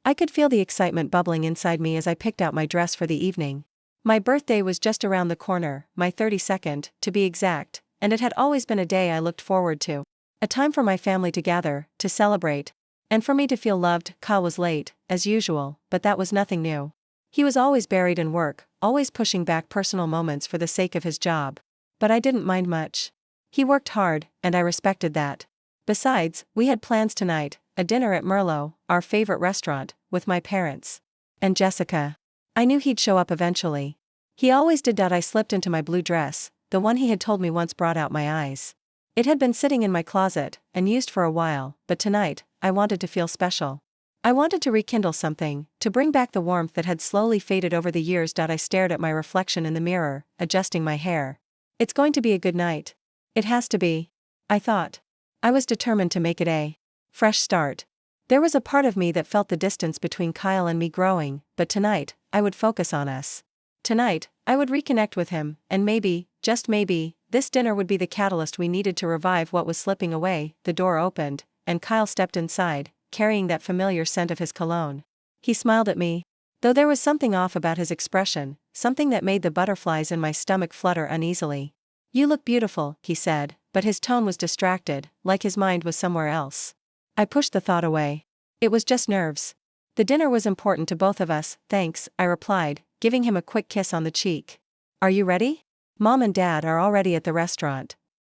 I could feel the excitement bubbling inside me as I picked out my dress for the evening. My birthday was just around the corner, my 32nd, to be exact, and it had always been a day I looked forward to. A time for my family to gather, to celebrate, and for me to feel loved. Kyle was late, as usual, but that was nothing new. He was always buried in work, always pushing back personal moments for the sake of his job. But I didn't mind much. He worked hard, and I respected that. Besides, we had plans tonight, a dinner at Merlot, our favorite restaurant, with my parents. And Jessica. I knew he'd show up eventually. He always did that. I slipped into my blue dress, the one he had told me once brought out my eyes. It had been sitting in my closet, unused for a while, but tonight, I wanted to feel special. I wanted to rekindle something, to bring back the warmth that had slowly faded over the years. I stared at my reflection in the mirror, adjusting my hair. It's going to be a good night. It has to be. I thought. I was determined to make it a fresh start. There was a part of me that felt the distance between Kyle and me growing, but tonight, I would focus on us. Tonight, I would reconnect with him, and maybe, just maybe, this dinner would be the catalyst we needed to revive what was slipping away. The door opened, and Kyle stepped inside, carrying that familiar scent of his cologne. He smiled at me. Though there was something off about his expression, something that made the butterflies in my stomach flutter uneasily. "You look beautiful," he said, but his tone was distracted, like his mind was somewhere else. I pushed the thought away. It was just nerves. The dinner was important to both of us. "Thanks," I replied, giving him a quick kiss on the cheek. "Are you ready? Mom and Dad are already at the restaurant."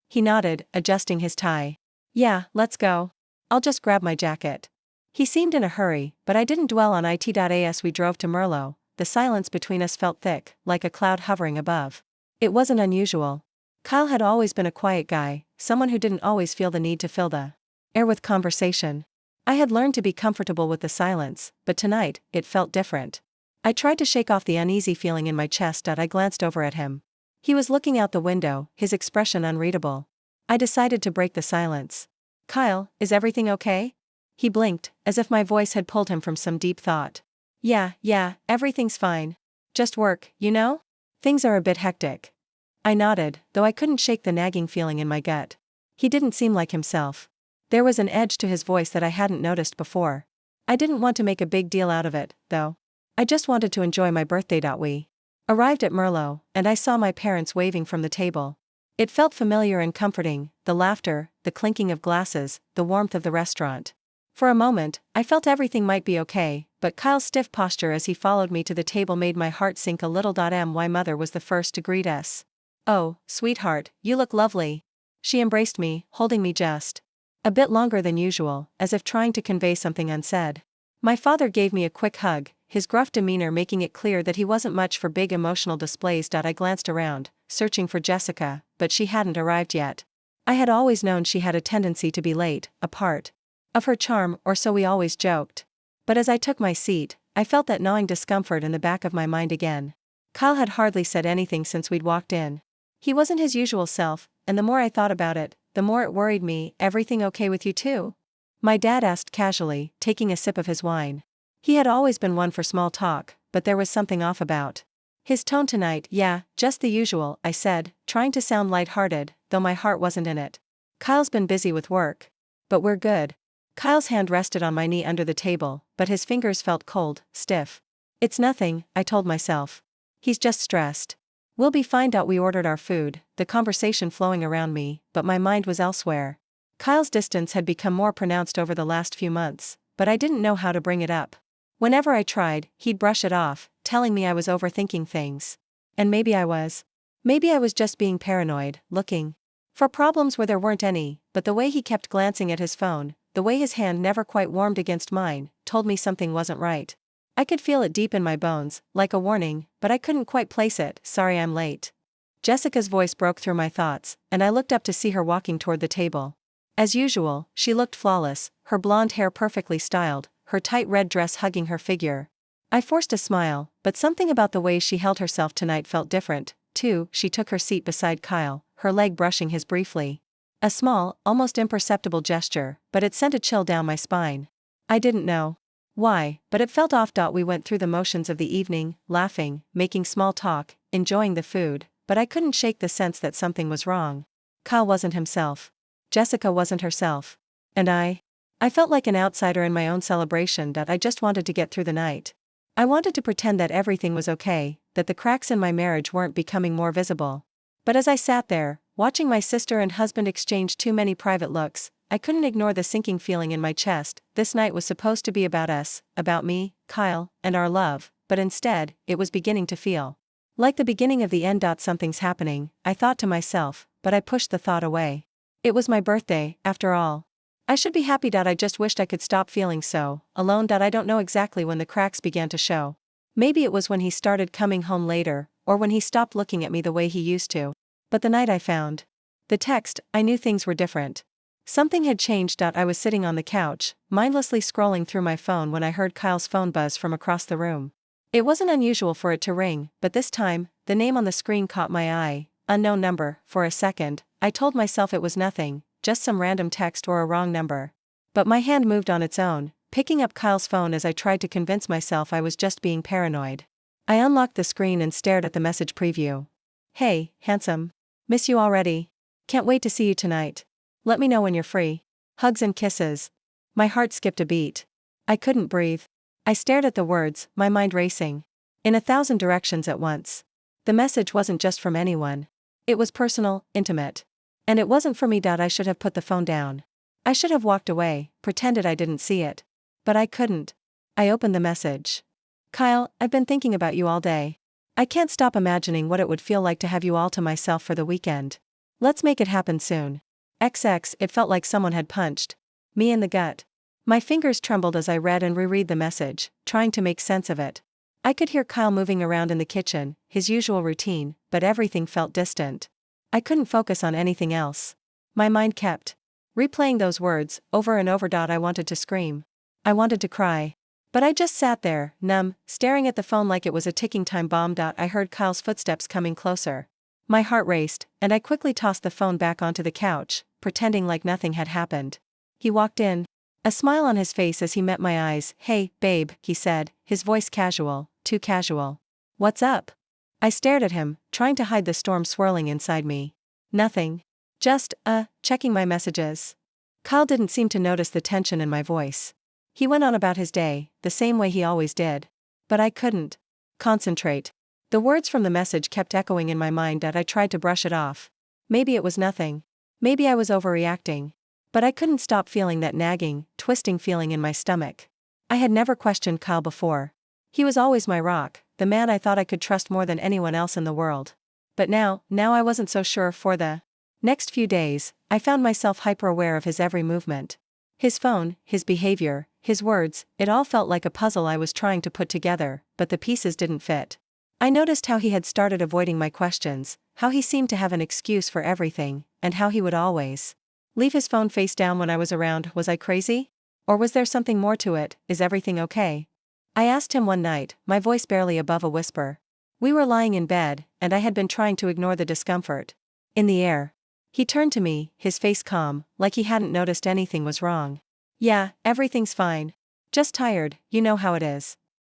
He nodded, adjusting his tie. "Yeah, let's go. I'll just grab my jacket." He seemed in a hurry, but I didn't dwell on it. As we drove to Merlot, the silence between us felt thick, like a cloud hovering above. It wasn't unusual. Kyle had always been a quiet guy, someone who didn't always feel the need to fill the air with conversation. I had learned to be comfortable with the silence, but tonight, it felt different. I tried to shake off the uneasy feeling in my chest. I glanced over at him. He was looking out the window, his expression unreadable. I decided to break the silence. "Kyle, is everything okay?" He blinked, as if my voice had pulled him from some deep thought. Yeah, everything's fine. Just work, you know? Things are a bit hectic." I nodded, though I couldn't shake the nagging feeling in my gut. He didn't seem like himself. There was an edge to his voice that I hadn't noticed before. I didn't want to make a big deal out of it, though. I just wanted to enjoy my birthday. We arrived at Merlot, and I saw my parents waving from the table. It felt familiar and comforting, the laughter, the clinking of glasses, the warmth of the restaurant. For a moment, I felt everything might be okay, but Kyle's stiff posture as he followed me to the table made my heart sink a little. My mother was the first to greet us. "Oh, sweetheart, you look lovely." She embraced me, holding me just a bit longer than usual, as if trying to convey something unsaid. My father gave me a quick hug, his gruff demeanor making it clear that he wasn't much for big emotional displays. I glanced around, searching for Jessica, but she hadn't arrived yet. I had always known she had a tendency to be late, a part of her charm, or so we always joked. But as I took my seat, I felt that gnawing discomfort in the back of my mind again. Kyle had hardly said anything since we'd walked in. He wasn't his usual self, and the more I thought about it, the more it worried me. "Everything okay with you too?" My dad asked casually, taking a sip of his wine. He had always been one for small talk, but there was something off about his tone tonight. "Yeah, just the usual," I said, trying to sound lighthearted, though my heart wasn't in it. "Kyle's been busy with work. But we're good." Kyle's hand rested on my knee under the table, but his fingers felt cold, stiff. "It's nothing," I told myself. "He's just stressed. We'll be fine." We ordered our food, the conversation flowing around me, but my mind was elsewhere. Kyle's distance had become more pronounced over the last few months, but I didn't know how to bring it up. Whenever I tried, he'd brush it off, telling me I was overthinking things. And maybe I was. Maybe I was just being paranoid, looking for problems where there weren't any, but the way he kept glancing at his phone, the way his hand never quite warmed against mine, told me something wasn't right. I could feel it deep in my bones, like a warning, but I couldn't quite place it. "Sorry I'm late." Jessica's voice broke through my thoughts, and I looked up to see her walking toward the table. As usual, she looked flawless, her blonde hair perfectly styled, her tight red dress hugging her figure. I forced a smile, but something about the way she held herself tonight felt different, too. She took her seat beside Kyle, her leg brushing his briefly. A small, almost imperceptible gesture, but it sent a chill down my spine. I didn't know why, but it felt off. We went through the motions of the evening, laughing, making small talk, enjoying the food, but I couldn't shake the sense that something was wrong. Kyle wasn't himself. Jessica wasn't herself. And I I felt like an outsider in my own celebration that I just wanted to get through the night. I wanted to pretend that everything was okay, that the cracks in my marriage weren't becoming more visible. But as I sat there, watching my sister and husband exchange too many private looks, I couldn't ignore the sinking feeling in my chest. This night was supposed to be about us, about me, Kyle, and our love, but instead, it was beginning to feel like the beginning of the end. Something's happening, I thought to myself, but I pushed the thought away. It was my birthday, after all. I should be happy. I just wished I could stop feeling so alone. I don't know exactly when the cracks began to show. Maybe it was when he started coming home later, or when he stopped looking at me the way he used to. But the night I found the text, I knew things were different. Something had changed. I was sitting on the couch, mindlessly scrolling through my phone when I heard Kyle's phone buzz from across the room. It wasn't unusual for it to ring, but this time, the name on the screen caught my eye. Unknown number. For a second, I told myself it was nothing, just some random text or a wrong number. But my hand moved on its own, picking up Kyle's phone as I tried to convince myself I was just being paranoid. I unlocked the screen and stared at the message preview. Hey, handsome. Miss you already. Can't wait to see you tonight. Let me know when you're free. Hugs and kisses. My heart skipped a beat. I couldn't breathe. I stared at the words, my mind racing in 1,000 directions at once. The message wasn't just from anyone. It was personal, intimate. And it wasn't for me. I should have put the phone down. I should have walked away, pretended I didn't see it. But I couldn't. I opened the message. Kyle, I've been thinking about you all day. I can't stop imagining what it would feel like to have you all to myself for the weekend. Let's make it happen soon. XX. It felt like someone had punched me in the gut. My fingers trembled as I read and reread the message, trying to make sense of it. I could hear Kyle moving around in the kitchen, his usual routine, but everything felt distant. I couldn't focus on anything else. My mind kept replaying those words, over and over. I wanted to scream. I wanted to cry. But I just sat there, numb, staring at the phone like it was a ticking time bomb. I heard Kyle's footsteps coming closer. My heart raced, and I quickly tossed the phone back onto the couch, pretending like nothing had happened. He walked in, a smile on his face as he met my eyes. Hey, babe, he said, his voice casual, too casual. What's up? I stared at him, trying to hide the storm swirling inside me. Nothing. Just, checking my messages. Kyle didn't seem to notice the tension in my voice. He went on about his day, the same way he always did. But I couldn't concentrate. The words from the message kept echoing in my mind. I tried to brush it off. Maybe it was nothing. Maybe I was overreacting. But I couldn't stop feeling that nagging, twisting feeling in my stomach. I had never questioned Kyle before. He was always my rock, the man I thought I could trust more than anyone else in the world. But now I wasn't so sure. For the next few days, I found myself hyper-aware of his every movement. His phone, his behavior, his words, it all felt like a puzzle I was trying to put together, but the pieces didn't fit. I noticed how he had started avoiding my questions, how he seemed to have an excuse for everything, and how he would always leave his phone face down when I was around. Was I crazy? Or was there something more to it? Is everything okay? I asked him one night, my voice barely above a whisper. We were lying in bed, and I had been trying to ignore the discomfort in the air. He turned to me, his face calm, like he hadn't noticed anything was wrong. Yeah, everything's fine. Just tired, you know how it is.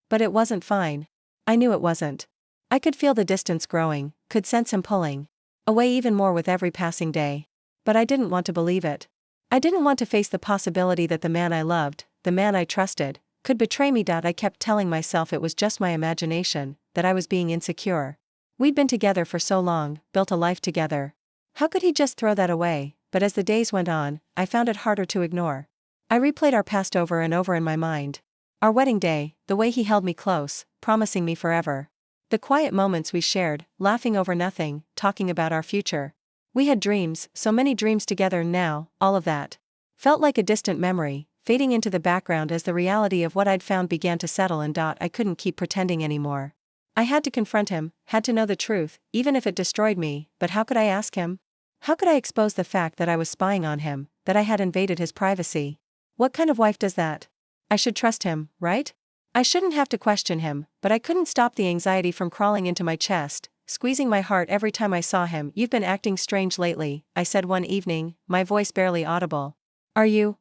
But it wasn't fine. I knew it wasn't. I could feel the distance growing, could sense him pulling away even more with every passing day. But I didn't want to believe it. I didn't want to face the possibility that the man I loved, the man I trusted, could betray me. I kept telling myself it was just my imagination, that I was being insecure. We'd been together for so long, built a life together. How could he just throw that away? But as the days went on, I found it harder to ignore. I replayed our past over and over in my mind. Our wedding day, the way he held me close, promising me forever. The quiet moments we shared, laughing over nothing, talking about our future. We had dreams, so many dreams together. Now, all of that felt like a distant memory, fading into the background as the reality of what I'd found began to settle in. I couldn't keep pretending anymore. I had to confront him, had to know the truth, even if it destroyed me. But how could I ask him? How could I expose the fact that I was spying on him, that I had invaded his privacy? What kind of wife does that? I should trust him, right? I shouldn't have to question him, but I couldn't stop the anxiety from crawling into my chest, squeezing my heart every time I saw him. You've been acting strange lately, I said one evening, my voice barely audible. Are you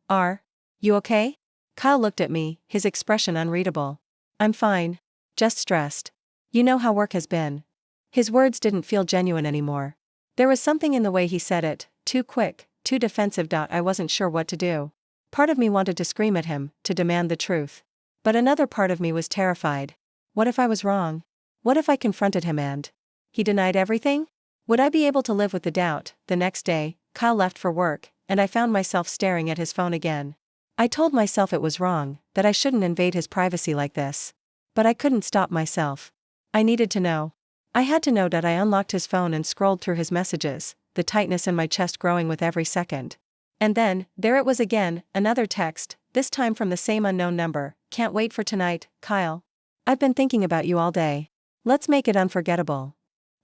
okay? Kyle looked at me, his expression unreadable. I'm fine. Just stressed. You know how work has been. His words didn't feel genuine anymore. There was something in the way he said it, too quick, too defensive. I wasn't sure what to do. Part of me wanted to scream at him, to demand the truth. But another part of me was terrified. What if I was wrong? What if I confronted him and he denied everything? Would I be able to live with the doubt? The next day, Kyle left for work, and I found myself staring at his phone again. I told myself it was wrong, that I shouldn't invade his privacy like this. But I couldn't stop myself. I needed to know. I had to know that I unlocked his phone and scrolled through his messages, the tightness in my chest growing with every second. And then, there it was again, another text, this time from the same unknown number. Can't wait for tonight, Kyle. I've been thinking about you all day. Let's make it unforgettable.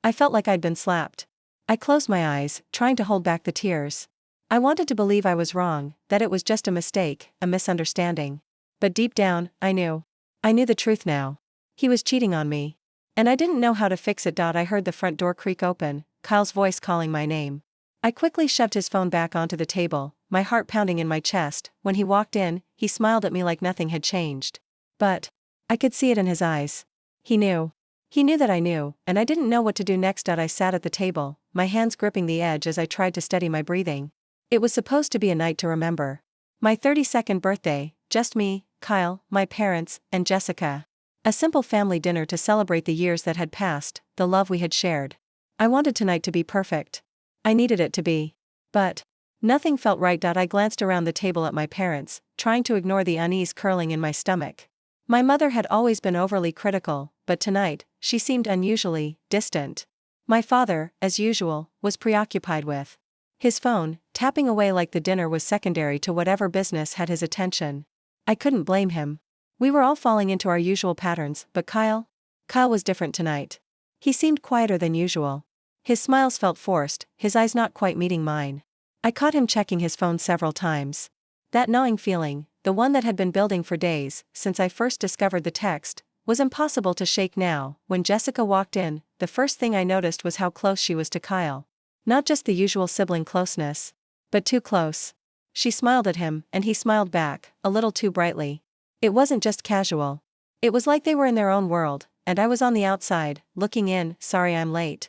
I felt like I'd been slapped. I closed my eyes, trying to hold back the tears. I wanted to believe I was wrong, that it was just a mistake, a misunderstanding. But deep down, I knew. I knew the truth now. He was cheating on me. And I didn't know how to fix it. I heard the front door creak open, Kyle's voice calling my name. I quickly shoved his phone back onto the table, my heart pounding in my chest. When he walked in, he smiled at me like nothing had changed. But I could see it in his eyes. He knew. He knew that I knew, and I didn't know what to do next. I sat at the table, my hands gripping the edge as I tried to steady my breathing. It was supposed to be a night to remember. My 32nd birthday, just me, Kyle, my parents, and Jessica. A simple family dinner to celebrate the years that had passed, the love we had shared. I wanted tonight to be perfect. I needed it to be. But nothing felt right. I glanced around the table at my parents, trying to ignore the unease curling in my stomach. My mother had always been overly critical, but tonight, she seemed unusually distant. My father, as usual, was preoccupied with his phone, tapping away like the dinner was secondary to whatever business had his attention. I couldn't blame him. We were all falling into our usual patterns, but Kyle was different tonight. He seemed quieter than usual. His smiles felt forced, his eyes not quite meeting mine. I caught him checking his phone several times. That gnawing feeling, the one that had been building for days, since I first discovered the text, was impossible to shake now. When Jessica walked in, the first thing I noticed was how close she was to Kyle. Not just the usual sibling closeness, but too close. She smiled at him, and he smiled back, a little too brightly. It wasn't just casual. It was like they were in their own world, and I was on the outside, looking in. Sorry I'm late,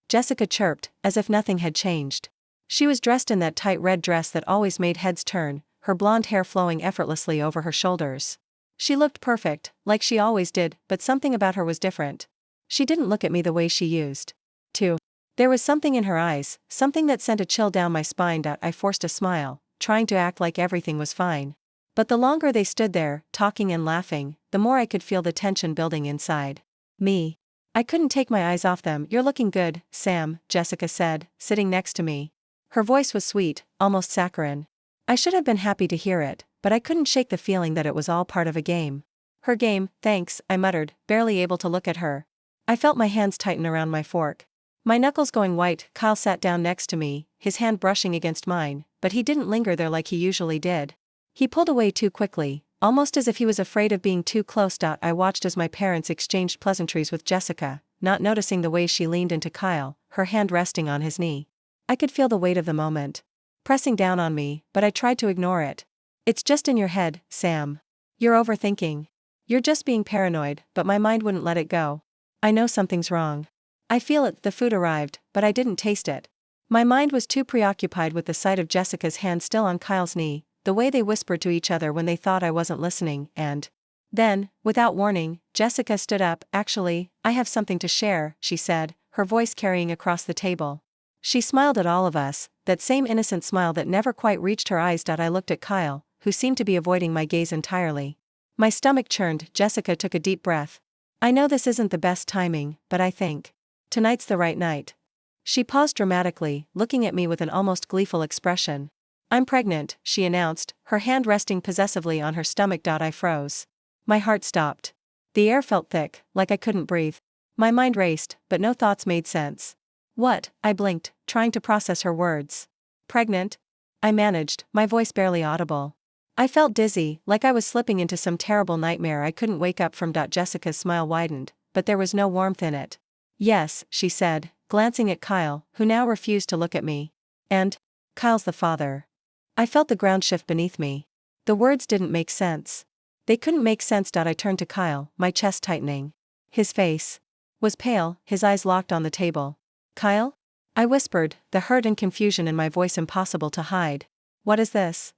Jessica chirped, as if nothing had changed. She was dressed in that tight red dress that always made heads turn, her blonde hair flowing effortlessly over her shoulders. She looked perfect, like she always did, but something about her was different. She didn't look at me the way she used to. There was something in her eyes, something that sent a chill down my spine. I forced a smile, trying to act like everything was fine. But the longer they stood there, talking and laughing, the more I could feel the tension building inside me. I couldn't take my eyes off them. You're looking good, Sam, Jessica said, sitting next to me. Her voice was sweet, almost saccharine. I should have been happy to hear it, but I couldn't shake the feeling that it was all part of a game. Her game, thanks, I muttered, barely able to look at her. I felt my hands tighten around my fork. My knuckles going white. Kyle sat down next to me, his hand brushing against mine, but he didn't linger there like he usually did. He pulled away too quickly, almost as if he was afraid of being too close. I watched as my parents exchanged pleasantries with Jessica, not noticing the way she leaned into Kyle, her hand resting on his knee. I could feel the weight of the moment pressing down on me, but I tried to ignore it. It's just in your head, Sam. You're overthinking. You're just being paranoid, but my mind wouldn't let it go. I know something's wrong. I feel it. The food arrived, but I didn't taste it. My mind was too preoccupied with the sight of Jessica's hand still on Kyle's knee, the way they whispered to each other when they thought I wasn't listening, and then, without warning, Jessica stood up. Actually, I have something to share, she said, her voice carrying across the table. She smiled at all of us, that same innocent smile that never quite reached her eyes. I looked at Kyle, who seemed to be avoiding my gaze entirely. My stomach churned. Jessica took a deep breath. I know this isn't the best timing, but I think tonight's the right night. She paused dramatically, looking at me with an almost gleeful expression. I'm pregnant, she announced, her hand resting possessively on her stomach. I froze. My heart stopped. The air felt thick, like I couldn't breathe. My mind raced, but no thoughts made sense. What? I blinked, trying to process her words. Pregnant? I managed, my voice barely audible. I felt dizzy, like I was slipping into some terrible nightmare I couldn't wake up from. Jessica's smile widened, but there was no warmth in it. Yes, she said, glancing at Kyle, who now refused to look at me. And Kyle's the father. I felt the ground shift beneath me. The words didn't make sense. They couldn't make sense. I turned to Kyle, my chest tightening. His face was pale, his eyes locked on the table. Kyle? I whispered, the hurt and confusion in my voice impossible to hide. What is this?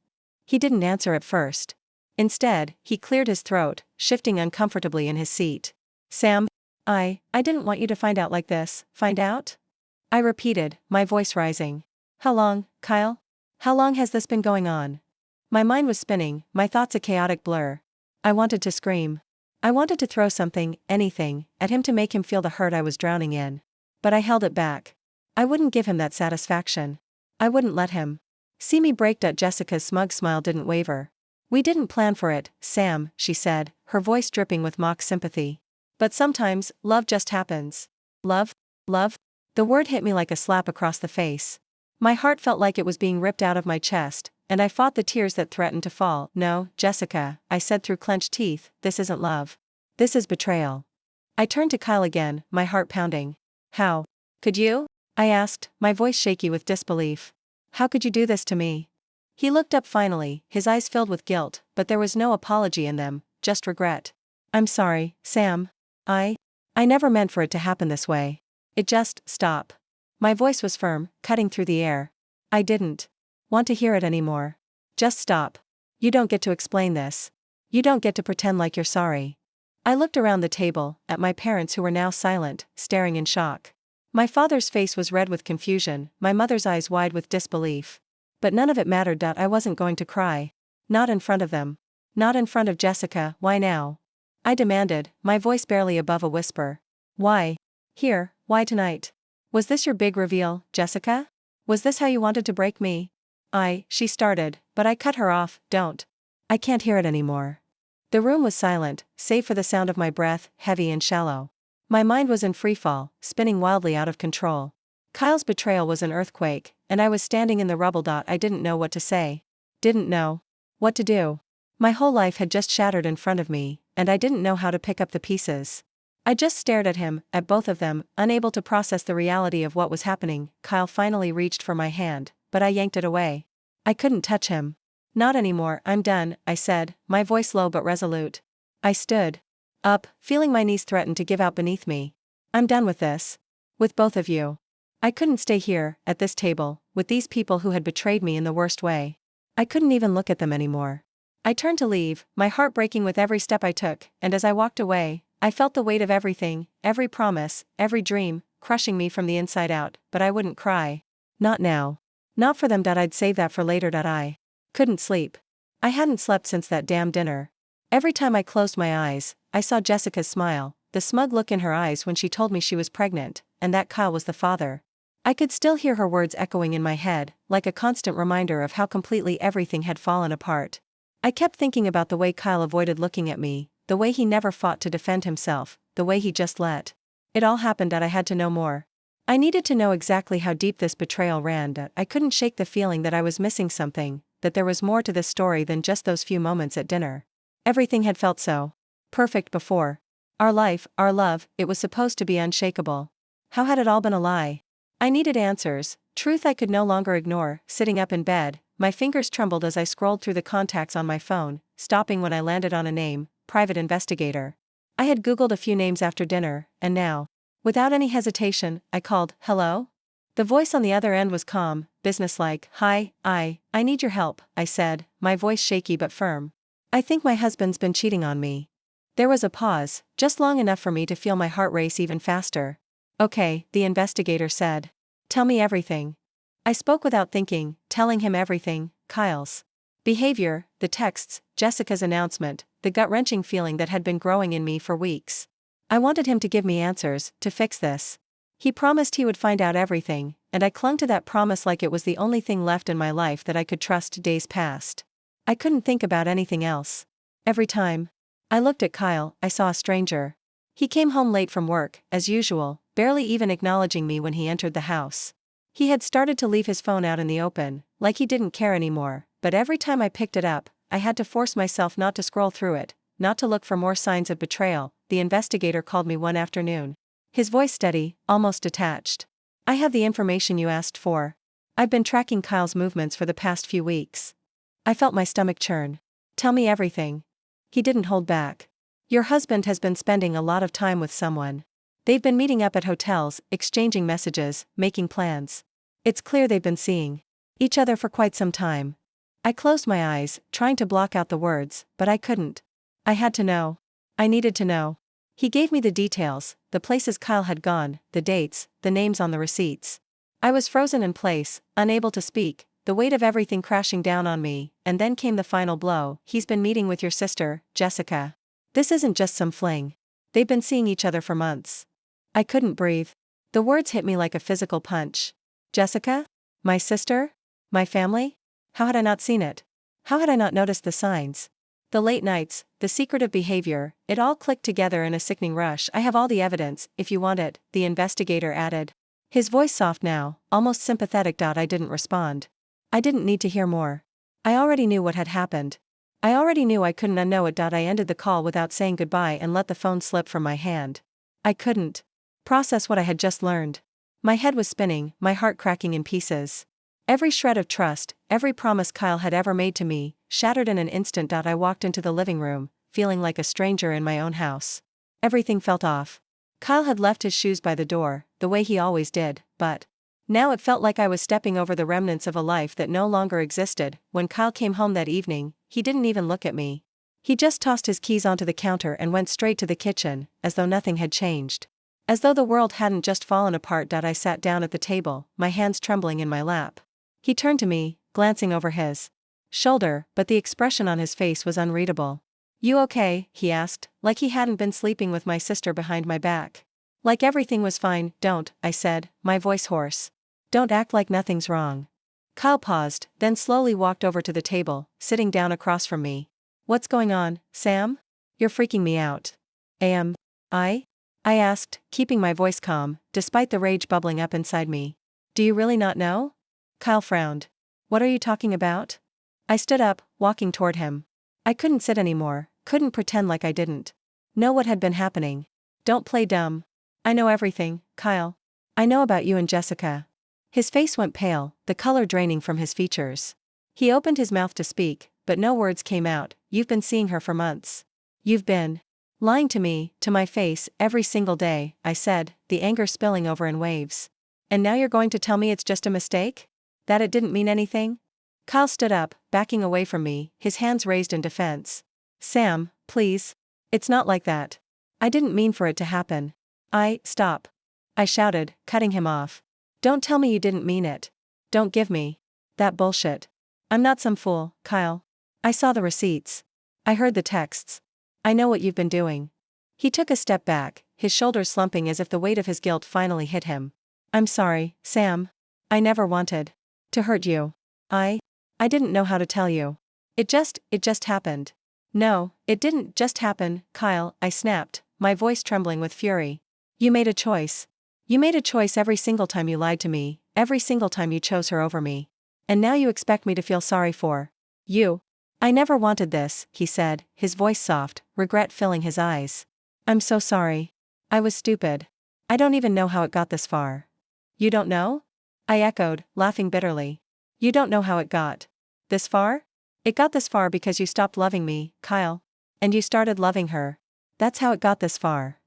He didn't answer at first. Instead, he cleared his throat, shifting uncomfortably in his seat. Sam, I didn't want you to find out like this. Find out? I repeated, my voice rising. How long, Kyle? How long has this been going on? My mind was spinning, my thoughts a chaotic blur. I wanted to scream. I wanted to throw something, anything, at him to make him feel the hurt I was drowning in. But I held it back. I wouldn't give him that satisfaction. I wouldn't let him see me break. Jessica's smug smile didn't waver. We didn't plan for it, Sam, she said, her voice dripping with mock sympathy. But sometimes, love just happens. Love? Love? The word hit me like a slap across the face. My heart felt like it was being ripped out of my chest, and I fought the tears that threatened to fall. No, Jessica, I said through clenched teeth, this isn't love. This is betrayal. I turned to Kyle again, my heart pounding. How could you? I asked, my voice shaky with disbelief. How could you do this to me? He looked up finally, his eyes filled with guilt, but there was no apology in them, just regret. I'm sorry, Sam. I never meant for it to happen this way. It just, stop. My voice was firm, cutting through the air. I didn't want to hear it anymore. Just stop. You don't get to explain this. You don't get to pretend like you're sorry. I looked around the table, at my parents who were now silent, staring in shock. My father's face was red with confusion, my mother's eyes wide with disbelief. But none of it mattered. I wasn't going to cry. Not in front of them. Not in front of Jessica. Why now? I demanded, my voice barely above a whisper. Why? Here, why tonight? Was this your big reveal, Jessica? Was this how you wanted to break me? She started, but I cut her off. Don't. I can't hear it anymore. The room was silent, save for the sound of my breath, heavy and shallow. My mind was in freefall, spinning wildly out of control. Kyle's betrayal was an earthquake, and I was standing in the rubble. I didn't know what to say. Didn't know what to do. My whole life had just shattered in front of me, and I didn't know how to pick up the pieces. I just stared at him, at both of them, unable to process the reality of what was happening. Kyle finally reached for my hand, but I yanked it away. I couldn't touch him. Not anymore. I'm done, I said, my voice low but resolute. I stood up, feeling my knees threaten to give out beneath me. I'm done with this. With both of you. I couldn't stay here, at this table, with these people who had betrayed me in the worst way. I couldn't even look at them anymore. I turned to leave, my heart breaking with every step I took, and as I walked away, I felt the weight of everything, every promise, every dream, crushing me from the inside out, but I wouldn't cry. Not now. Not for them. I'd save that for later. I couldn't sleep. I hadn't slept since that damn dinner. Every time I closed my eyes, I saw Jessica's smile, the smug look in her eyes when she told me she was pregnant, and that Kyle was the father. I could still hear her words echoing in my head, like a constant reminder of how completely everything had fallen apart. I kept thinking about the way Kyle avoided looking at me, the way he never fought to defend himself, the way he just let it all happen. I had to know more. I needed to know exactly how deep this betrayal ran. I couldn't shake the feeling that I was missing something, that there was more to this story than just those few moments at dinner. Everything had felt so perfect before. Our life, our love, it was supposed to be unshakable. How had it all been a lie? I needed answers, truth I could no longer ignore. Sitting up in bed, my fingers trembled as I scrolled through the contacts on my phone, stopping when I landed on a name, private investigator. I had Googled a few names after dinner, and now, without any hesitation, I called, hello? The voice on the other end was calm, businesslike. Hi, I need your help, I said, my voice shaky but firm. I think my husband's been cheating on me. There was a pause, just long enough for me to feel my heart race even faster. Okay, the investigator said. Tell me everything. I spoke without thinking, telling him everything, Kyle's behavior, the texts, Jessica's announcement, the gut-wrenching feeling that had been growing in me for weeks. I wanted him to give me answers, to fix this. He promised he would find out everything, and I clung to that promise like it was the only thing left in my life that I could trust. Days passed. I couldn't think about anything else. Every time I looked at Kyle, I saw a stranger. He came home late from work, as usual, barely even acknowledging me when he entered the house. He had started to leave his phone out in the open, like he didn't care anymore, but every time I picked it up, I had to force myself not to scroll through it, not to look for more signs of betrayal. The investigator called me one afternoon. His voice steady, almost detached. I have the information you asked for. I've been tracking Kyle's movements for the past few weeks. I felt my stomach churn. Tell me everything. He didn't hold back. Your husband has been spending a lot of time with someone. They've been meeting up at hotels, exchanging messages, making plans. It's clear they've been seeing each other for quite some time. I closed my eyes, trying to block out the words, but I couldn't. I had to know. I needed to know. He gave me the details, the places Kyle had gone, the dates, the names on the receipts. I was frozen in place, unable to speak, the weight of everything crashing down on me, and then came the final blow. He's been meeting with your sister, Jessica. This isn't just some fling. They've been seeing each other for months. I couldn't breathe. The words hit me like a physical punch. Jessica? My sister? My family? How had I not seen it? How had I not noticed the signs? The late nights, the secretive behavior, it all clicked together in a sickening rush. I have all the evidence, if you want it, the investigator added. His voice soft now, almost sympathetic. I didn't respond. I didn't need to hear more. I already knew what had happened. I already knew I couldn't unknow it. I ended the call without saying goodbye and let the phone slip from my hand. I couldn't process what I had just learned. My head was spinning, my heart cracking in pieces. Every shred of trust, every promise Kyle had ever made to me, shattered in an instant. I walked into the living room, feeling like a stranger in my own house. Everything felt off. Kyle had left his shoes by the door, the way he always did, but now it felt like I was stepping over the remnants of a life that no longer existed. When Kyle came home that evening, he didn't even look at me. He just tossed his keys onto the counter and went straight to the kitchen, as though nothing had changed. As though the world hadn't just fallen apart. I sat down at the table, my hands trembling in my lap. He turned to me, glancing over his shoulder, but the expression on his face was unreadable. You okay? He asked, like he hadn't been sleeping with my sister behind my back. Like everything was fine. Don't, I said, my voice hoarse. Don't act like nothing's wrong. Kyle paused, then slowly walked over to the table, sitting down across from me. What's going on, Sam? You're freaking me out. Am I? I asked, keeping my voice calm, despite the rage bubbling up inside me. Do you really not know? Kyle frowned. What are you talking about? I stood up, walking toward him. I couldn't sit anymore, couldn't pretend like I didn't know what had been happening. Don't play dumb. I know everything, Kyle. I know about you and Jessica. His face went pale, the color draining from his features. He opened his mouth to speak, but no words came out. You've been seeing her for months. You've been lying to me, to my face, every single day, I said, the anger spilling over in waves. And now you're going to tell me it's just a mistake? That it didn't mean anything? Kyle stood up, backing away from me, his hands raised in defense. Sam, please. It's not like that. I didn't mean for it to happen. Stop. I shouted, cutting him off. Don't tell me you didn't mean it. Don't give me that bullshit. I'm not some fool, Kyle. I saw the receipts. I heard the texts. I know what you've been doing. He took a step back, his shoulders slumping as if the weight of his guilt finally hit him. I'm sorry, Sam. I never wanted to hurt you. I didn't know how to tell you. It just happened. No, it didn't just happen, Kyle, I snapped, my voice trembling with fury. You made a choice. You made a choice every single time you lied to me, every single time you chose her over me. And now you expect me to feel sorry for you. I never wanted this, he said, his voice soft, regret filling his eyes. I'm so sorry. I was stupid. I don't even know how it got this far. You don't know? I echoed, laughing bitterly. You don't know how it got this far? It got this far because you stopped loving me, Kyle. And you started loving her. That's how it got this far.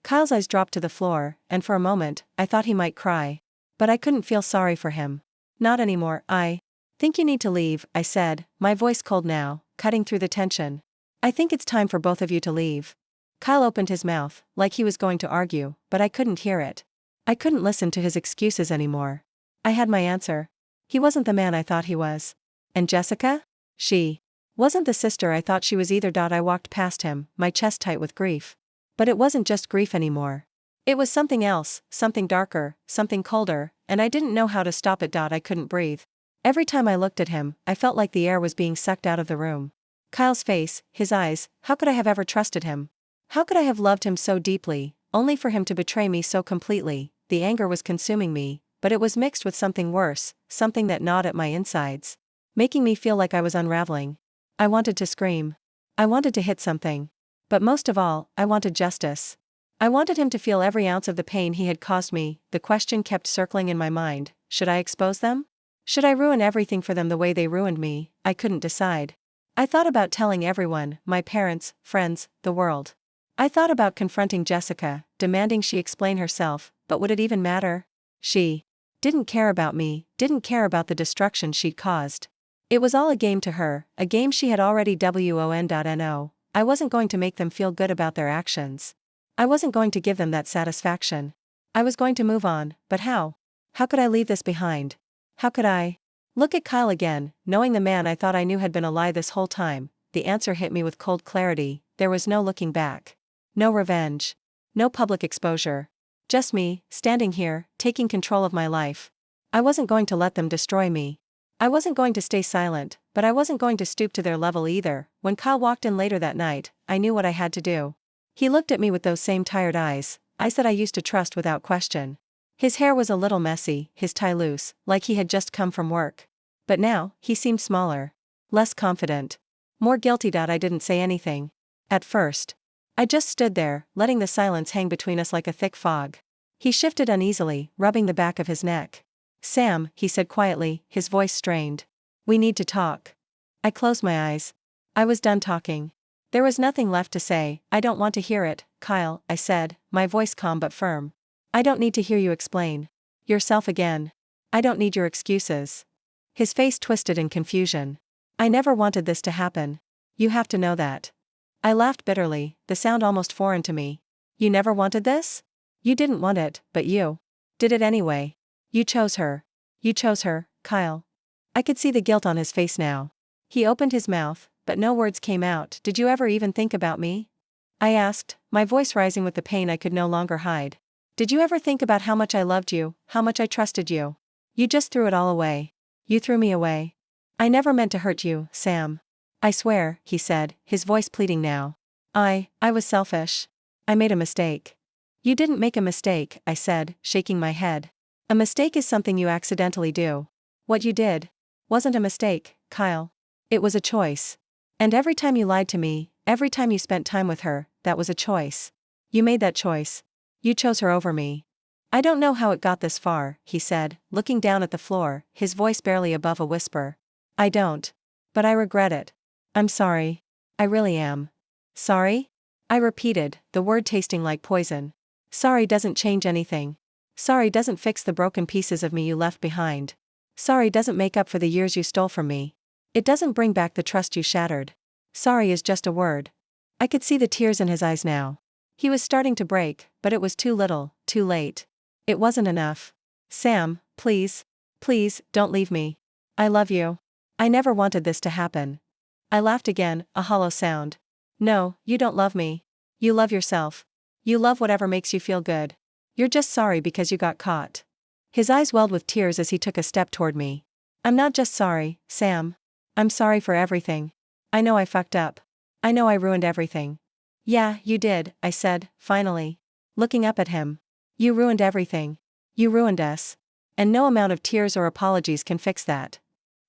Kyle's eyes dropped to the floor, and for a moment, I thought he might cry. But I couldn't feel sorry for him. Not anymore. I think you need to leave, I said, my voice cold now, cutting through the tension. I think it's time for both of you to leave. Kyle opened his mouth, like he was going to argue, but I couldn't hear it. I couldn't listen to his excuses anymore. I had my answer. He wasn't the man I thought he was. And Jessica? She wasn't the sister I thought she was either. I walked past him, my chest tight with grief. But it wasn't just grief anymore. It was something else, something darker, something colder, and I didn't know how to stop it. I couldn't breathe. Every time I looked at him, I felt like the air was being sucked out of the room. Kyle's face, his eyes, how could I have ever trusted him? How could I have loved him so deeply, only for him to betray me so completely? The anger was consuming me, but it was mixed with something worse, something that gnawed at my insides, making me feel like I was unraveling. I wanted to scream. I wanted to hit something. But most of all, I wanted justice. I wanted him to feel every ounce of the pain he had caused me. The question kept circling in my mind, should I expose them? Should I ruin everything for them the way they ruined me? I couldn't decide. I thought about telling everyone, my parents, friends, the world. I thought about confronting Jessica, demanding she explain herself, but would it even matter? She didn't care about me, didn't care about the destruction she'd caused. It was all a game to her, a game she had already won. I wasn't going to make them feel good about their actions. I wasn't going to give them that satisfaction. I was going to move on, but how? How could I leave this behind? How could I look at Kyle again, knowing the man I thought I knew had been a lie this whole time? The answer hit me with cold clarity. There was no looking back. No revenge. No public exposure. Just me, standing here, taking control of my life. I wasn't going to let them destroy me. I wasn't going to stay silent, but I wasn't going to stoop to their level either. When Kyle walked in later that night, I knew what I had to do. He looked at me with those same tired eyes that I used to trust without question. His hair was a little messy, his tie loose, like he had just come from work. But now, he seemed smaller. Less confident. More guilty. I didn't say anything. At first. I just stood there, letting the silence hang between us like a thick fog. He shifted uneasily, rubbing the back of his neck. "Sam," he said quietly, his voice strained. "We need to talk." I closed my eyes. I was done talking. There was nothing left to say. "I don't want to hear it, Kyle," I said, my voice calm but firm. "I don't need to hear you explain yourself again. I don't need your excuses." His face twisted in confusion. "I never wanted this to happen. You have to know that." I laughed bitterly, the sound almost foreign to me. "You never wanted this? You didn't want it, but you did it anyway. You chose her. You chose her, Kyle." I could see the guilt on his face now. He opened his mouth, but no words came out. "Did you ever even think about me?" I asked, my voice rising with the pain I could no longer hide. "Did you ever think about how much I loved you, how much I trusted you? You just threw it all away. You threw me away." "I never meant to hurt you, Sam. I swear," he said, his voice pleading now. I was selfish. I made a mistake." "You didn't make a mistake," I said, shaking my head. "A mistake is something you accidentally do. What you did wasn't a mistake, Kyle. It was a choice. And every time you lied to me, every time you spent time with her, that was a choice. You made that choice. You chose her over me." "I don't know how it got this far," he said, looking down at the floor, his voice barely above a whisper. "I don't. But I regret it. I'm sorry. I really am." "Sorry?" I repeated, the word tasting like poison. "Sorry doesn't change anything. Sorry doesn't fix the broken pieces of me you left behind. Sorry doesn't make up for the years you stole from me. It doesn't bring back the trust you shattered. Sorry is just a word." I could see the tears in his eyes now. He was starting to break, but it was too little, too late. It wasn't enough. "Sam, please. Please, don't leave me. I love you. I never wanted this to happen." I laughed again, a hollow sound. "No, you don't love me. You love yourself. You love whatever makes you feel good. You're just sorry because you got caught." His eyes welled with tears as he took a step toward me. "I'm not just sorry, Sam. I'm sorry for everything. I know I fucked up. I know I ruined everything." "Yeah, you did," I said, finally. Looking up at him. "You ruined everything. You ruined us. And no amount of tears or apologies can fix that."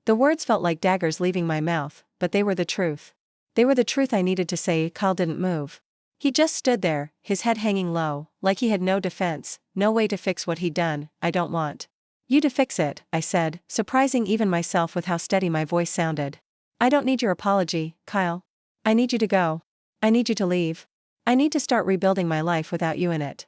The words felt like daggers leaving my mouth, but they were the truth. They were the truth I needed to say. Kyle didn't move. He just stood there, his head hanging low, like he had no defense, no way to fix what he'd done. "I don't want you to fix it," I said, surprising even myself with how steady my voice sounded. "I don't need your apology, Kyle. I need you to go. I need you to leave. I need to start rebuilding my life without you in it."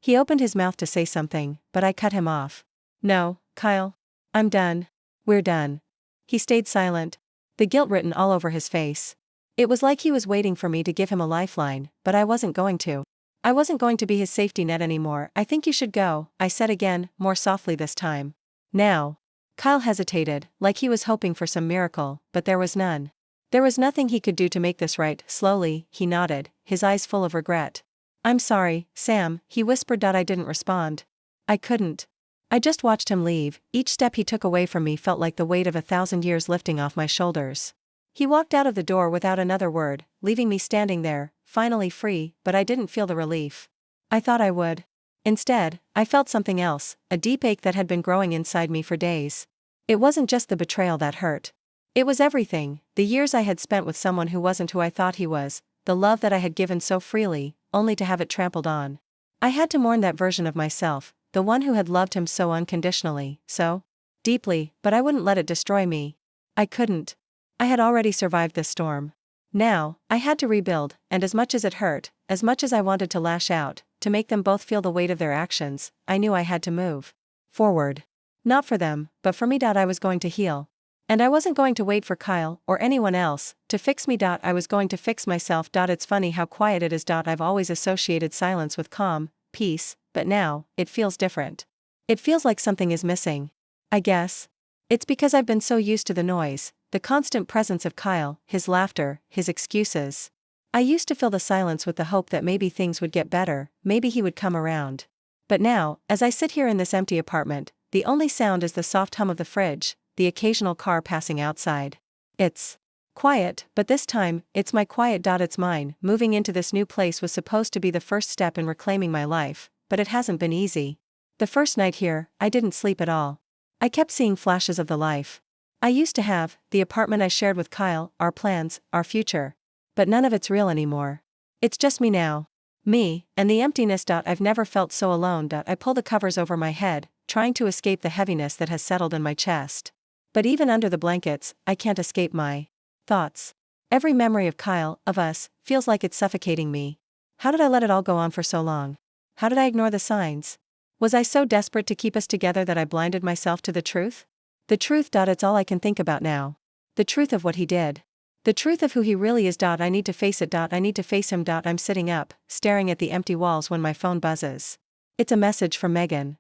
He opened his mouth to say something, but I cut him off. "No, Kyle. I'm done. We're done." He stayed silent, the guilt written all over his face. It was like he was waiting for me to give him a lifeline, but I wasn't going to. I wasn't going to be his safety net anymore. "I think you should go," I said again, more softly this time. "Now." Kyle hesitated, like he was hoping for some miracle, but there was none. There was nothing he could do to make this right. Slowly, he nodded, his eyes full of regret. "I'm sorry, Sam," he whispered. I didn't respond. I couldn't. I just watched him leave. Each step he took away from me felt like the weight of 1,000 years lifting off my shoulders. He walked out of the door without another word, leaving me standing there, finally free, but I didn't feel the relief I thought I would. Instead, I felt something else, a deep ache that had been growing inside me for days. It wasn't just the betrayal that hurt. It was everything, the years I had spent with someone who wasn't who I thought he was, the love that I had given so freely, only to have it trampled on. I had to mourn that version of myself, the one who had loved him so unconditionally, so deeply, but I wouldn't let it destroy me. I couldn't. I had already survived this storm. Now, I had to rebuild, and as much as it hurt, as much as I wanted to lash out, to make them both feel the weight of their actions, I knew I had to move forward. Not for them, but for me. I was going to heal. And I wasn't going to wait for Kyle, or anyone else, to fix me. I was going to fix myself. It's funny how quiet it is. I've always associated silence with calm, peace, but now, it feels different. It feels like something is missing. I guess it's because I've been so used to the noise, the constant presence of Kyle, his laughter, his excuses. I used to fill the silence with the hope that maybe things would get better, maybe he would come around. But now, as I sit here in this empty apartment, the only sound is the soft hum of the fridge, the occasional car passing outside. It's quiet, but this time, it's my quiet. It's mine. Moving into this new place was supposed to be the first step in reclaiming my life, but it hasn't been easy. The first night here, I didn't sleep at all. I kept seeing flashes of the life I used to have, the apartment I shared with Kyle, our plans, our future. But none of it's real anymore. It's just me now. Me, and the emptiness. I've never felt so alone. I pull the covers over my head, trying to escape the heaviness that has settled in my chest. But even under the blankets, I can't escape my thoughts. Every memory of Kyle, of us, feels like it's suffocating me. How did I let it all go on for so long? How did I ignore the signs? Was I so desperate to keep us together that I blinded myself to the truth? The truth. It's all I can think about now. The truth of what he did. The truth of who he really is. I need to face it. I need to face him. I'm sitting up, staring at the empty walls when my phone buzzes. It's a message from Megan.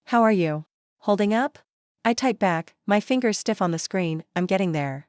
How are you? Holding up? I type back, my fingers stiff on the screen. I'm getting there.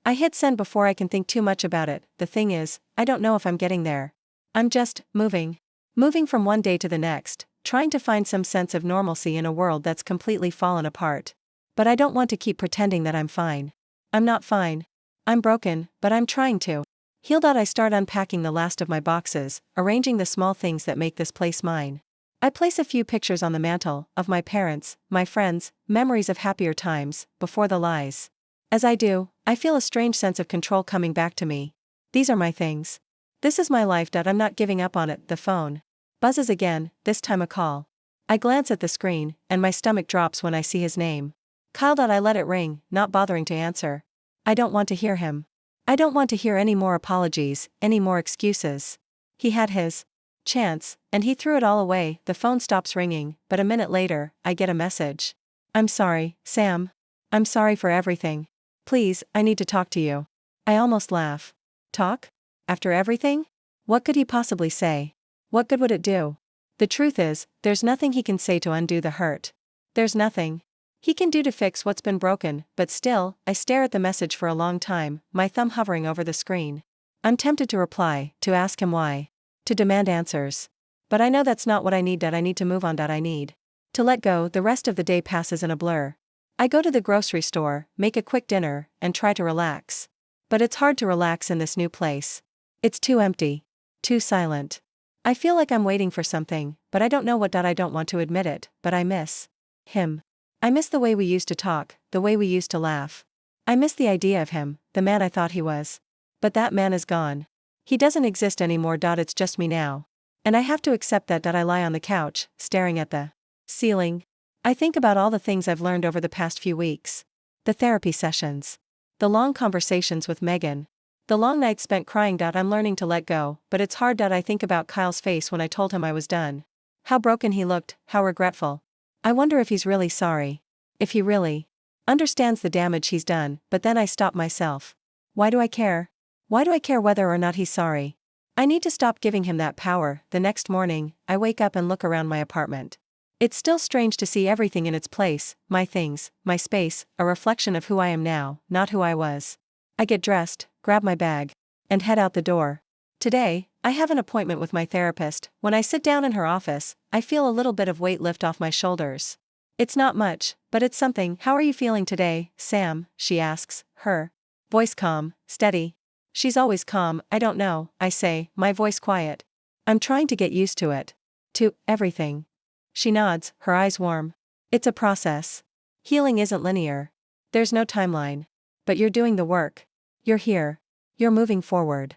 I hit send before I can think too much about it. The thing is, I don't know if I'm getting there. I'm just moving. Moving from one day to the next, trying to find some sense of normalcy in a world that's completely fallen apart. But I don't want to keep pretending that I'm fine. I'm not fine. I'm broken, but I'm trying to heal. I start unpacking the last of my boxes, arranging the small things that make this place mine. I place a few pictures on the mantle, of my parents, my friends, memories of happier times, before the lies. As I do, I feel a strange sense of control coming back to me. These are my things. This is my life. I'm not giving up on it. The phone buzzes again, this time a call. I glance at the screen, and my stomach drops when I see his name. Kyle. I let it ring, not bothering to answer. I don't want to hear him. I don't want to hear any more apologies, any more excuses. He had his chance, and he threw it all away. The phone stops ringing, but a minute later, I get a message. I'm sorry, Sam. I'm sorry for everything. Please, I need to talk to you. I almost laugh. Talk? After everything? What could he possibly say? What good would it do? The truth is, there's nothing he can say to undo the hurt. There's nothing he can do to fix what's been broken, but still, I stare at the message for a long time, my thumb hovering over the screen. I'm tempted to reply, to ask him why, to demand answers. But I know that's not what I need. I need to move on. I need to let go. The rest of the day passes in a blur. I go to the grocery store, make a quick dinner, and try to relax. But it's hard to relax in this new place. It's too empty. Too silent. I feel like I'm waiting for something, but I don't know what. I don't want to admit it, but I miss him. I miss the way we used to talk, the way we used to laugh. I miss the idea of him, the man I thought he was. But that man is gone. He doesn't exist anymore. It's just me now. And I have to accept that. I lie on the couch, staring at the ceiling. I think about all the things I've learned over the past few weeks. The therapy sessions. The long conversations with Megan. The long nights spent crying. I'm learning to let go, but it's hard. I think about Kyle's face when I told him I was done. How broken he looked, how regretful. I wonder if he's really sorry. If he really understands the damage he's done, but then I stop myself. Why do I care? Why do I care whether or not he's sorry? I need to stop giving him that power. The next morning, I wake up and look around my apartment. It's still strange to see everything in its place, my things, my space, a reflection of who I am now, not who I was. I get dressed, grab my bag, and head out the door. Today, I have an appointment with my therapist. When I sit down in her office, I feel a little bit of weight lift off my shoulders. It's not much, but it's something. How are you feeling today, Sam? She asks, her voice calm, steady. She's always calm. I don't know, I say, my voice quiet. I'm trying to get used to it. To everything. She nods, her eyes warm. It's a process. Healing isn't linear. There's no timeline. But you're doing the work. You're here. You're moving forward.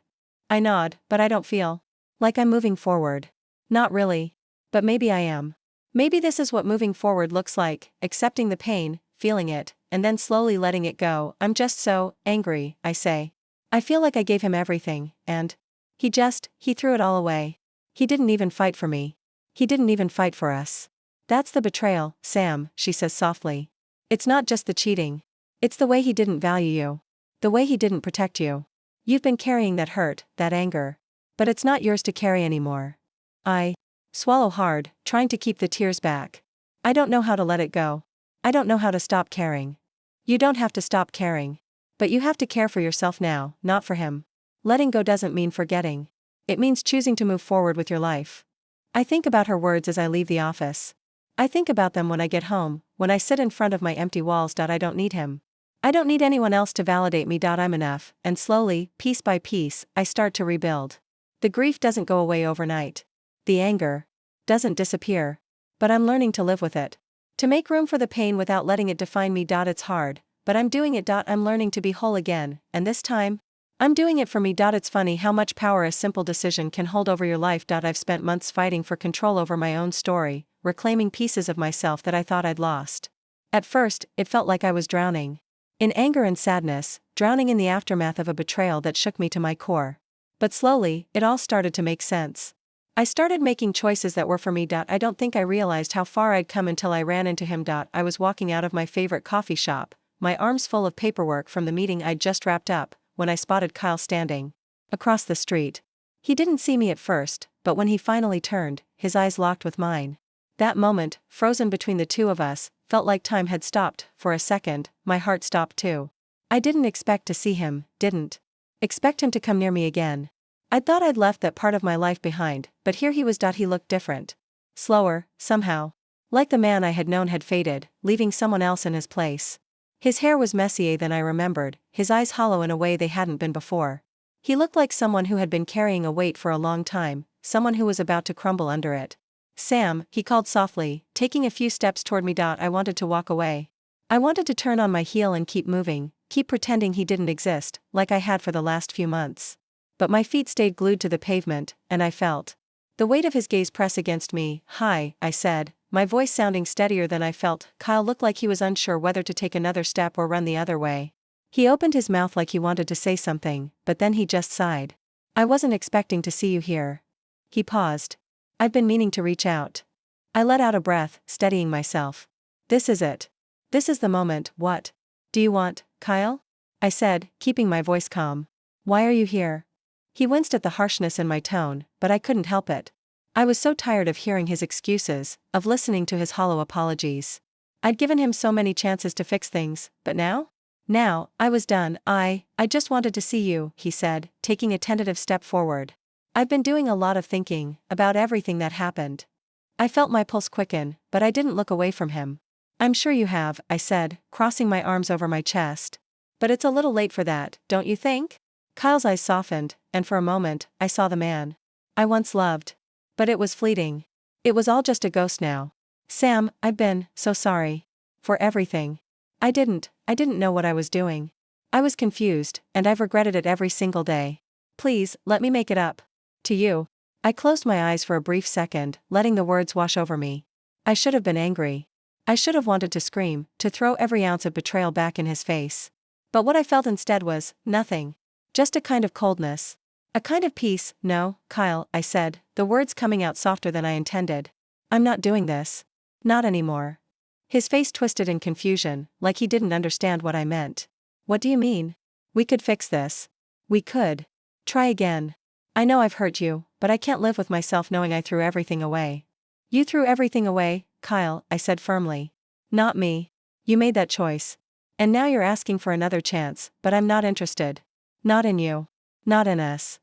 I nod, but I don't feel like I'm moving forward. Not really. But maybe I am. Maybe this is what moving forward looks like, accepting the pain, feeling it, and then slowly letting it go. I'm just so angry, I say. I feel like I gave him everything, and he threw it all away. He didn't even fight for me. He didn't even fight for us. That's the betrayal, Sam, she says softly. It's not just the cheating. It's the way he didn't value you. The way he didn't protect you. You've been carrying that hurt, that anger. But it's not yours to carry anymore. I swallow hard, trying to keep the tears back. I don't know how to let it go. I don't know how to stop caring. You don't have to stop caring. But you have to care for yourself now, not for him. Letting go doesn't mean forgetting. It means choosing to move forward with your life. I think about her words as I leave the office. I think about them when I get home, when I sit in front of my empty walls. I don't need him. I don't need anyone else to validate me. I'm enough, and slowly, piece by piece, I start to rebuild. The grief doesn't go away overnight. The anger doesn't disappear. But I'm learning to live with it. To make room for the pain without letting it define me. It's hard, but I'm doing it. I'm learning to be whole again, and this time, I'm doing it for me. It's funny how much power a simple decision can hold over your life. I've spent months fighting for control over my own story, reclaiming pieces of myself that I thought I'd lost. At first, it felt like I was drowning. In anger and sadness, drowning in the aftermath of a betrayal that shook me to my core. But slowly, it all started to make sense. I started making choices that were for me. I don't think I realized how far I'd come until I ran into him. I was walking out of my favorite coffee shop, my arms full of paperwork from the meeting I'd just wrapped up, when I spotted Kyle standing across the street. He didn't see me at first, but when he finally turned, his eyes locked with mine. That moment, frozen between the two of us, felt like time had stopped. For a second, my heart stopped too. I didn't expect to see him, didn't expect him to come near me again. I thought I'd left that part of my life behind, but here he was. He looked different. Slower, somehow. Like the man I had known had faded, leaving someone else in his place. His hair was messier than I remembered, his eyes hollow in a way they hadn't been before. He looked like someone who had been carrying a weight for a long time, someone who was about to crumble under it. Sam, he called softly, taking a few steps toward me. I wanted to walk away. I wanted to turn on my heel and keep moving, keep pretending he didn't exist, like I had for the last few months. But my feet stayed glued to the pavement, and I felt the weight of his gaze press against me. "Hi," I said, my voice sounding steadier than I felt. Kyle looked like he was unsure whether to take another step or run the other way. He opened his mouth like he wanted to say something, but then he just sighed. "I wasn't expecting to see you here." He paused. "I've been meaning to reach out." I let out a breath, steadying myself. "This is it. This is the moment." "What do you want, Kyle?" I said, keeping my voice calm. "Why are you here?" He winced at the harshness in my tone, but I couldn't help it. I was so tired of hearing his excuses, of listening to his hollow apologies. I'd given him so many chances to fix things, but now? Now, I was done. I just wanted to see you," he said, taking a tentative step forward. "I've been doing a lot of thinking, about everything that happened." I felt my pulse quicken, but I didn't look away from him. "I'm sure you have," I said, crossing my arms over my chest. "But it's a little late for that, don't you think?" Kyle's eyes softened, and for a moment, I saw the man I once loved. But it was fleeting. It was all just a ghost now. "Sam, I've been so sorry. For everything. I didn't know what I was doing. I was confused, and I've regretted it every single day. Please, let me make it up to you." I closed my eyes for a brief second, letting the words wash over me. I should have been angry. I should have wanted to scream, to throw every ounce of betrayal back in his face. But what I felt instead was nothing. Just a kind of coldness. A kind of peace. "No, Kyle," I said, the words coming out softer than I intended. "I'm not doing this. Not anymore." His face twisted in confusion, like he didn't understand what I meant. "What do you mean?" "We could fix this. We could try again. I know I've hurt you, but I can't live with myself knowing I threw everything away." "You threw everything away, Kyle," I said firmly. "Not me. You made that choice. And now you're asking for another chance, but I'm not interested. Not in you. Not in us."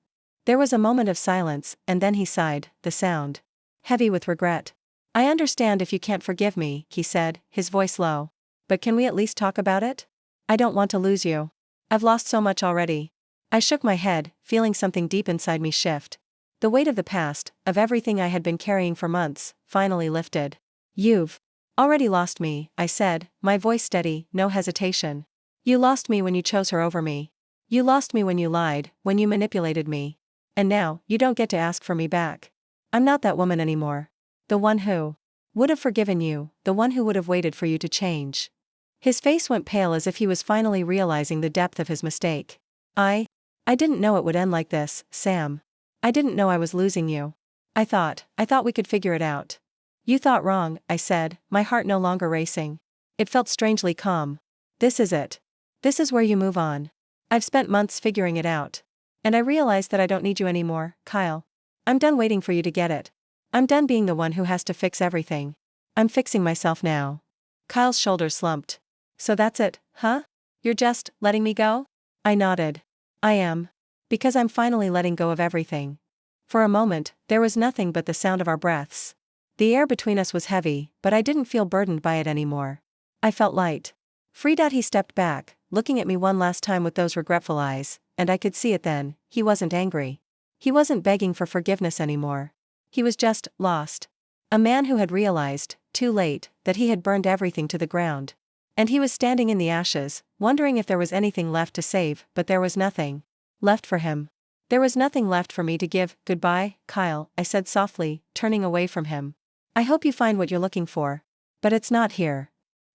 There was a moment of silence, and then he sighed, the sound heavy with regret. "I understand if you can't forgive me," he said, his voice low. "But can we at least talk about it? I don't want to lose you. I've lost so much already." I shook my head, feeling something deep inside me shift. The weight of the past, of everything I had been carrying for months, finally lifted. "You've already lost me," I said, my voice steady, no hesitation. "You lost me when you chose her over me. You lost me when you lied, when you manipulated me. And now, you don't get to ask for me back. I'm not that woman anymore. The one who would have forgiven you, the one who would have waited for you to change." His face went pale as if he was finally realizing the depth of his mistake. I didn't know it would end like this, Sam. I didn't know I was losing you. I thought we could figure it out." "You thought wrong," I said, my heart no longer racing. It felt strangely calm. "This is it. This is where you move on. I've spent months figuring it out. And I realize that I don't need you anymore, Kyle. I'm done waiting for you to get it. I'm done being the one who has to fix everything. I'm fixing myself now. Kyle's shoulders slumped. So that's it, huh? You're just letting me go? I nodded. I am. Because I'm finally letting go of everything. For a moment, there was nothing but the sound of our breaths. The air between us was heavy, but I didn't feel burdened by it anymore. I felt light. Free. He stepped back, looking at me one last time with those regretful eyes, and I could see it then. He wasn't angry. He wasn't begging for forgiveness anymore. He was just lost. A man who had realized, too late, that he had burned everything to the ground. And he was standing in the ashes, wondering if there was anything left to save, but there was nothing left for him. There was nothing left for me to give. Goodbye, Kyle, I said softly, turning away from him. I hope you find what you're looking for. But it's not here.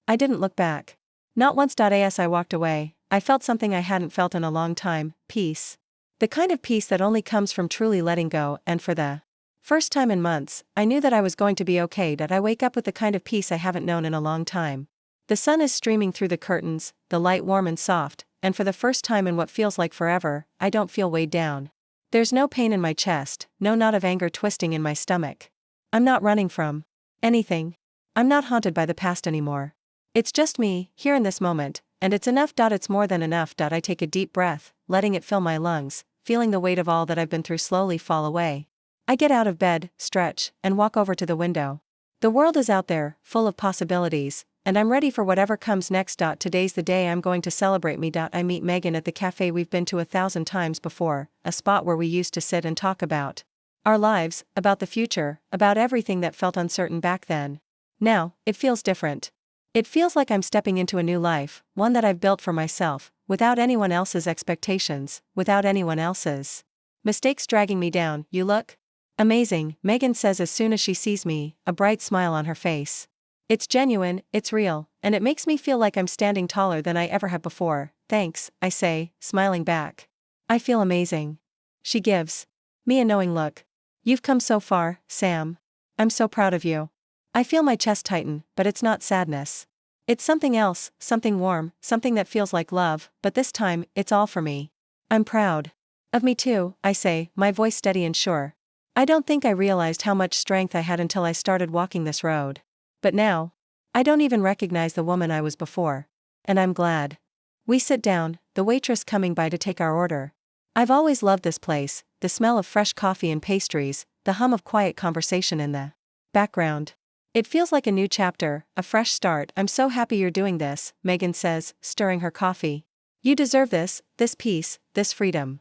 I didn't look back. Not once. As I walked away, I felt something I hadn't felt in a long time, peace. The kind of peace that only comes from truly letting go, and for the first time in months, I knew that I was going to be okay. I wake up with the kind of peace I haven't known in a long time. The sun is streaming through the curtains, the light warm and soft, and for the first time in what feels like forever, I don't feel weighed down. There's no pain in my chest, no knot of anger twisting in my stomach. I'm not running from anything. I'm not haunted by the past anymore. It's just me, here in this moment, and it's enough. It's more than enough. I take a deep breath, letting it fill my lungs, feeling the weight of all that I've been through slowly fall away. I get out of bed, stretch, and walk over to the window. The world is out there, full of possibilities, and I'm ready for whatever comes next. Today's the day I'm going to celebrate me. I meet Megan at the cafe we've been to 1,000 times before, a spot where we used to sit and talk about our lives, about the future, about everything that felt uncertain back then. Now, it feels different. It feels like I'm stepping into a new life, one that I've built for myself, without anyone else's expectations, without anyone else's mistakes dragging me down. You look amazing, Megan says as soon as she sees me, a bright smile on her face. It's genuine, it's real, and it makes me feel like I'm standing taller than I ever have before. Thanks, I say, smiling back. I feel amazing. She gives me a knowing look. You've come so far, Sam. I'm so proud of you. I feel my chest tighten, but it's not sadness. It's something else, something warm, something that feels like love, but this time, it's all for me. I'm proud of me too, I say, my voice steady and sure. I don't think I realized how much strength I had until I started walking this road. But now, I don't even recognize the woman I was before. And I'm glad. We sit down, the waitress coming by to take our order. I've always loved this place, the smell of fresh coffee and pastries, the hum of quiet conversation in the background. It feels like a new chapter, a fresh start. I'm so happy you're doing this, Megan says, stirring her coffee. You deserve this peace, this freedom.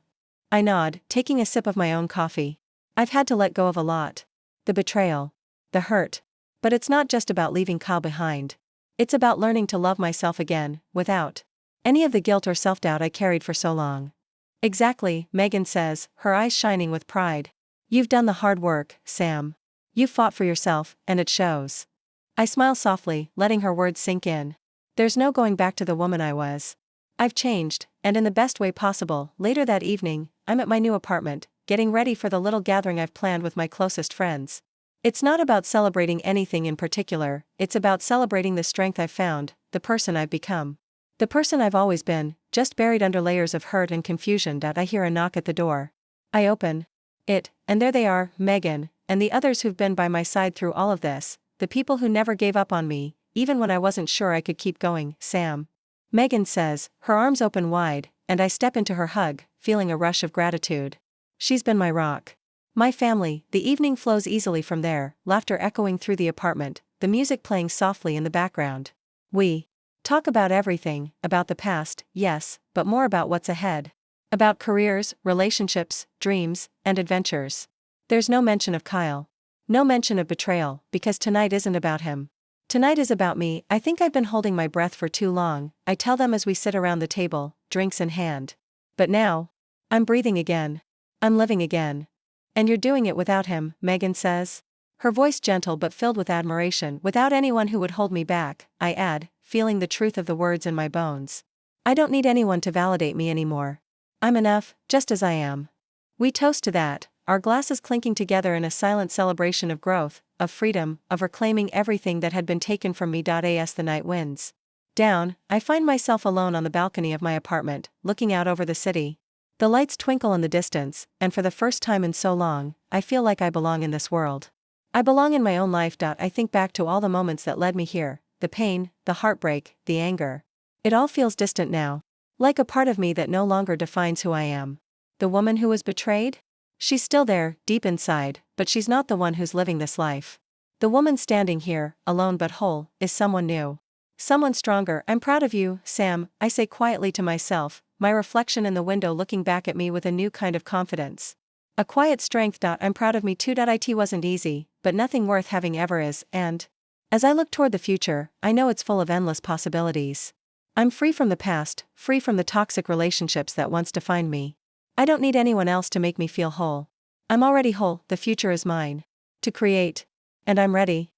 I nod, taking a sip of my own coffee. I've had to let go of a lot. The betrayal. The hurt. But it's not just about leaving Kyle behind. It's about learning to love myself again, without any of the guilt or self-doubt I carried for so long. Exactly, Megan says, her eyes shining with pride. You've done the hard work, Sam. You've fought for yourself, and it shows. I smile softly, letting her words sink in. There's no going back to the woman I was. I've changed, and in the best way possible. Later that evening, I'm at my new apartment, getting ready for the little gathering I've planned with my closest friends. It's not about celebrating anything in particular, it's about celebrating the strength I've found, the person I've become. The person I've always been, just buried under layers of hurt and confusion. I hear a knock at the door. I open it, and there they are, Megan, and the others who've been by my side through all of this, the people who never gave up on me, even when I wasn't sure I could keep going. Sam. Megan says, her arms open wide, and I step into her hug, feeling a rush of gratitude. She's been my rock. My family. The evening flows easily from there, laughter echoing through the apartment, the music playing softly in the background. We talk about everything, about the past, yes, but more about what's ahead. About careers, relationships, dreams, and adventures. There's no mention of Kyle. No mention of betrayal, because tonight isn't about him. Tonight is about me. I think I've been holding my breath for too long, I tell them as we sit around the table, drinks in hand. But now, I'm breathing again. I'm living again. And you're doing it without him, Megan says. Her voice gentle but filled with admiration. Without anyone who would hold me back, I add, feeling the truth of the words in my bones. I don't need anyone to validate me anymore. I'm enough, just as I am. We toast to that, our glasses clinking together in a silent celebration of growth, of freedom, of reclaiming everything that had been taken from me. As the night winds Down, I find myself alone on the balcony of my apartment, looking out over the city. The lights twinkle in the distance, and for the first time in so long, I feel like I belong in this world. I belong in my own life. I think back to all the moments that led me here, the pain, the heartbreak, the anger. It all feels distant now. Like a part of me that no longer defines who I am. The woman who was betrayed? She's still there, deep inside, but she's not the one who's living this life. The woman standing here, alone but whole, is someone new. Someone stronger. I'm proud of you, Sam, I say quietly to myself, my reflection in the window looking back at me with a new kind of confidence. A quiet strength. I'm proud of me too. It wasn't easy, but nothing worth having ever is, and as I look toward the future, I know it's full of endless possibilities. I'm free from the past, free from the toxic relationships that once defined me. I don't need anyone else to make me feel whole. I'm already whole, the future is mine. To create. And I'm ready.